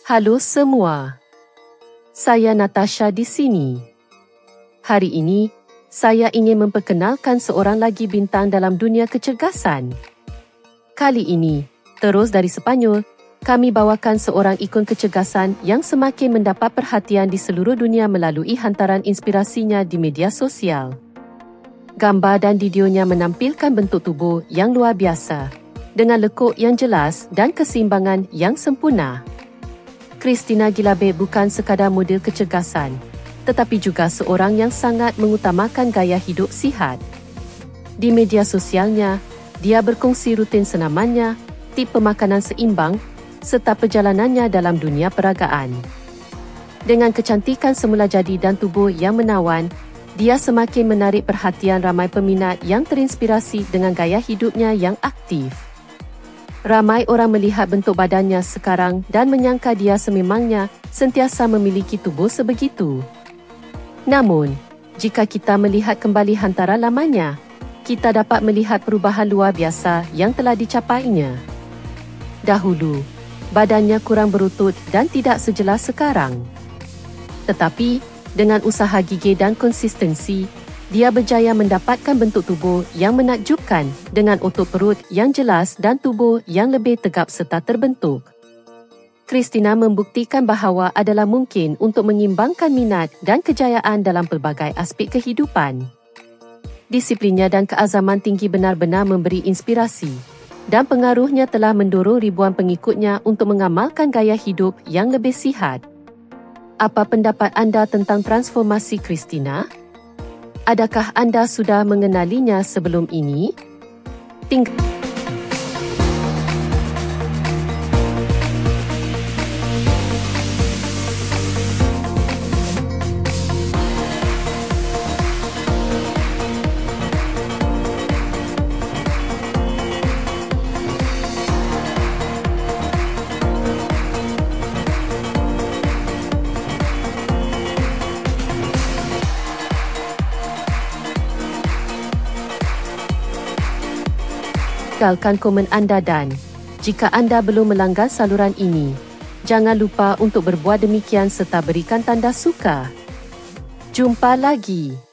Halo semua. Saya Natasha di sini. Hari ini, saya ingin memperkenalkan seorang lagi bintang dalam dunia kecergasan. Kali ini, terus dari Sepanyol, kami bawakan seorang ikon kecergasan yang semakin mendapat perhatian di seluruh dunia melalui hantaran inspirasinya di media sosial. Gambar dan videonya menampilkan bentuk tubuh yang luar biasa, dengan lekuk yang jelas dan keseimbangan yang sempurna. Christina Guilabert bukan sekadar model kecergasan, tetapi juga seorang yang sangat mengutamakan gaya hidup sihat. Di media sosialnya, dia berkongsi rutin senamannya, tip pemakanan seimbang, serta perjalanannya dalam dunia peragaan. Dengan kecantikan semula jadi dan tubuh yang menawan, dia semakin menarik perhatian ramai peminat yang terinspirasi dengan gaya hidupnya yang aktif. Ramai orang melihat bentuk badannya sekarang dan menyangka dia sememangnya sentiasa memiliki tubuh sebegitu. Namun, jika kita melihat kembali hantaran lamanya, kita dapat melihat perubahan luar biasa yang telah dicapainya. Dahulu, badannya kurang berutut dan tidak sejelas sekarang. Tetapi, dengan usaha gigih dan konsistensi, dia berjaya mendapatkan bentuk tubuh yang menakjubkan dengan otot perut yang jelas dan tubuh yang lebih tegap serta terbentuk. Christina membuktikan bahawa adalah mungkin untuk mengimbangkan minat dan kejayaan dalam pelbagai aspek kehidupan. Disiplinnya dan keazaman tinggi benar-benar memberi inspirasi, dan pengaruhnya telah mendorong ribuan pengikutnya untuk mengamalkan gaya hidup yang lebih sihat. Apa pendapat anda tentang transformasi Christina? Adakah anda sudah mengenalinya sebelum ini? Tinggalkan komen anda dan, jika anda belum melanggar saluran ini, jangan lupa untuk berbuat demikian serta berikan tanda suka. Jumpa lagi.